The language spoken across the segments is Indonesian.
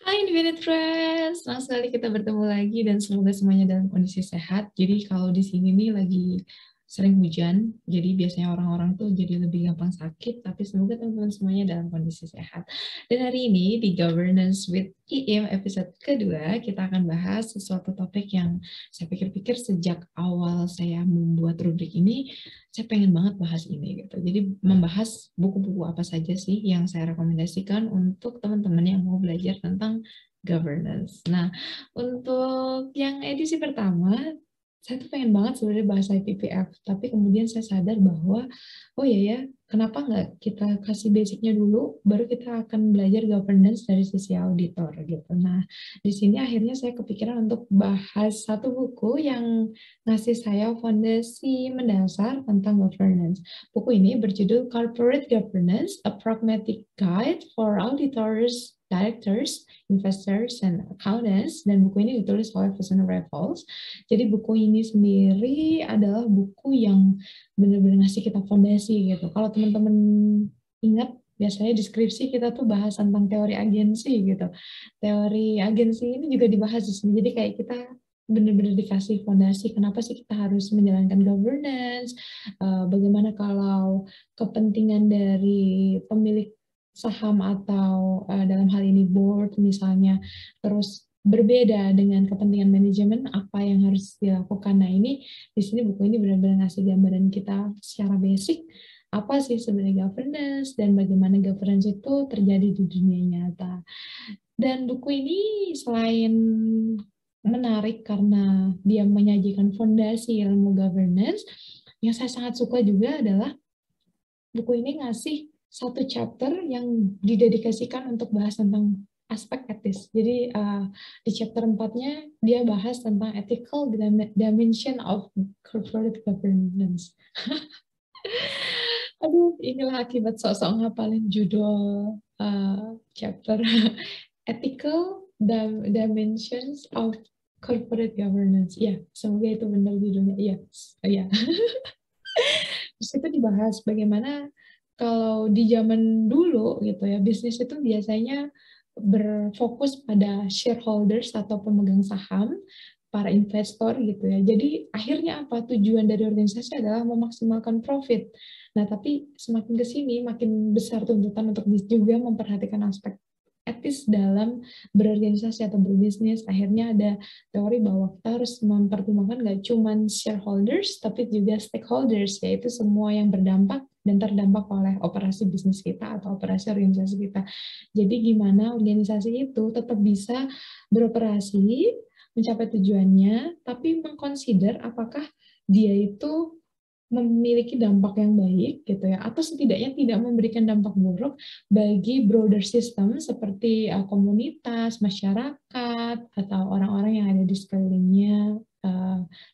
Hai Infinite Friends, senang sekali kita bertemu lagi dan semoga semuanya dalam kondisi sehat. Jadi kalau di sini nih lagi sering hujan, jadi biasanya orang-orang tuh jadi lebih gampang sakit, tapi semoga teman-teman semuanya dalam kondisi sehat. Dan hari ini di Governance with IIM episode kedua, kita akan bahas sesuatu topik yang saya pikir-pikir sejak awal saya membuat rubrik ini, saya pengen banget bahas ini gitu. Jadi membahas buku-buku apa saja sih yang saya rekomendasikan untuk teman-teman yang mau belajar tentang governance. Nah, untuk yang edisi pertama, saya tuh pengen banget sebenarnya bahas IPPF, tapi kemudian saya sadar bahwa, oh iya ya, kenapa nggak kita kasih basicnya dulu, baru kita akan belajar governance dari sisi auditor gitu. Nah, di sini akhirnya saya kepikiran untuk bahas satu buku yang ngasih saya fondasi mendasar tentang governance. Buku ini berjudul Corporate Governance, A Pragmatic Guide for Auditors, Directors, Investors, and Accountants, dan buku ini ditulis oleh Vincent Raffles. Jadi buku ini sendiri adalah buku yang benar-benar ngasih kita fondasi gitu. Kalau teman-teman ingat, biasanya di skripsi kita tuh bahas tentang teori agensi gitu. Teori agensi ini juga dibahas di sini. Jadi kayak kita benar-benar dikasih fondasi kenapa sih kita harus menjalankan governance, bagaimana kalau kepentingan dari pemilik saham atau dalam hal ini board misalnya terus berbeda dengan kepentingan manajemen apa yang harus dilakukan. Nah, ini di sini buku ini benar-benar ngasih gambaran kita secara basic apa sih sebenarnya governance dan bagaimana governance itu terjadi di dunia nyata. Dan buku ini selain menarik karena dia menyajikan fondasi ilmu governance, yang saya sangat suka juga adalah buku ini ngasih satu chapter yang didedikasikan untuk bahas tentang aspek etis. Jadi di chapter 4-nya dia bahas tentang ethical dimension of corporate governance. Aduh, inilah akibat sosok ngapalin judul chapter ethical dimensions of corporate governance. Ya, semoga itu benar judulnya. Iya, iya. Di situ dibahas bagaimana kalau di zaman dulu gitu ya, bisnis itu biasanya berfokus pada shareholders atau pemegang saham, para investor gitu ya. Jadi akhirnya apa? Tujuan dari organisasi adalah memaksimalkan profit. Nah, tapi semakin ke sini makin besar tuntutan untuk juga memperhatikan aspek etis dalam berorganisasi atau berbisnis. Akhirnya ada teori bahwa kita harus mempertimbangkan nggak cuma shareholders, tapi juga stakeholders, yaitu semua yang berdampak dan terdampak oleh operasi bisnis kita atau operasi organisasi kita. Jadi gimana organisasi itu tetap bisa beroperasi, mencapai tujuannya, tapi mengconsider apakah dia itu memiliki dampak yang baik gitu ya, atau setidaknya tidak memberikan dampak buruk bagi broader system seperti komunitas, masyarakat, atau orang-orang yang ada di sekelilingnya.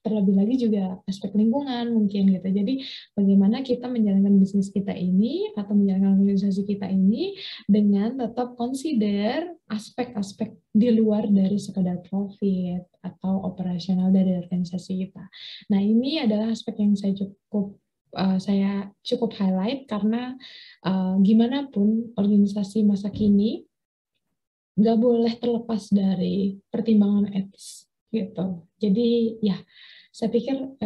Terlebih lagi juga aspek lingkungan mungkin gitu. Jadi bagaimana kita menjalankan bisnis kita ini atau menjalankan organisasi kita ini dengan tetap consider aspek-aspek di luar dari sekadar profit atau operasional dari organisasi kita. Nah, ini adalah aspek yang saya cukup highlight karena gimana pun organisasi masa kini nggak boleh terlepas dari pertimbangan etis gitu. Jadi ya, saya pikir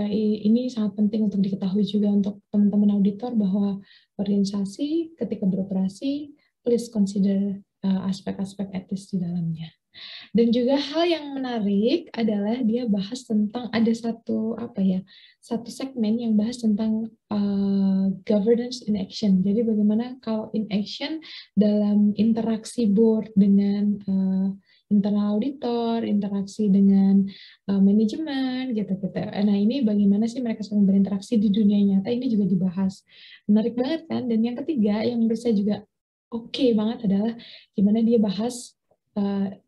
ini sangat penting untuk diketahui juga untuk teman-teman auditor bahwa organisasi ketika beroperasi please consider aspek-aspek etis di dalamnya. Dan juga hal yang menarik adalah dia bahas tentang ada satu segmen yang bahas tentang governance in action. Jadi bagaimana kalau in action dalam interaksi board dengan internal auditor, interaksi dengan manajemen gitu-gitu. Nah, ini bagaimana sih mereka saling berinteraksi di dunia nyata, ini juga dibahas. Menarik banget kan? Dan yang ketiga yang menurut saya juga oke banget adalah gimana dia bahas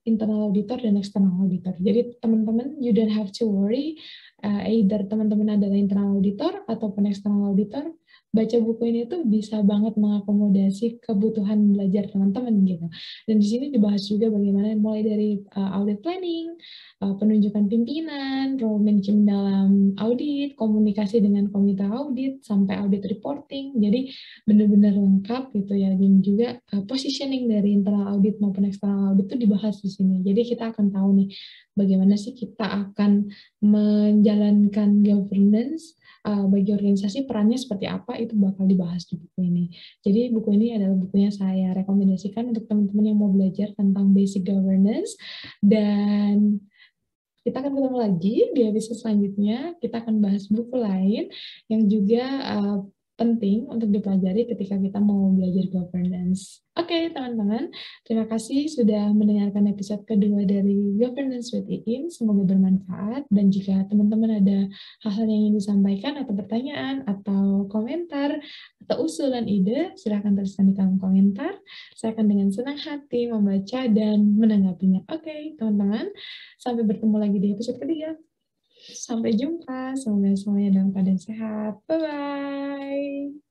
internal auditor dan external auditor. Jadi teman-teman, you don't have to worry, either teman-teman adalah internal auditor ataupun external auditor, baca buku ini tuh bisa banget mengakomodasi kebutuhan belajar teman-teman gitu. Dan di sini dibahas juga bagaimana mulai dari audit planning, penunjukan pimpinan, role management dalam audit, komunikasi dengan komite audit, sampai audit reporting. Jadi benar-benar lengkap gitu ya. Dan juga positioning dari internal audit maupun external audit itu dibahas di sini. Jadi kita akan tahu nih bagaimana sih kita akan menjalankan governance bagi organisasi, perannya seperti apa, itu bakal dibahas di buku ini. Jadi buku ini adalah buku yang saya rekomendasikan untuk teman-teman yang mau belajar tentang basic governance. Dan kita akan ketemu lagi di episode selanjutnya. Kita akan bahas buku lain yang juga penting untuk dipelajari ketika kita mau belajar governance. Oke, teman-teman, terima kasih sudah mendengarkan episode kedua dari Governance with Iin. Semoga bermanfaat, dan jika teman-teman ada hal-hal yang ingin disampaikan atau pertanyaan atau komentar atau usulan ide, silahkan tuliskan di kolom komentar. Saya akan dengan senang hati membaca dan menanggapinya. Oke, teman-teman, sampai bertemu lagi di episode ketiga. Sampai jumpa, semoga semuanya dalam keadaan sehat. Bye-bye.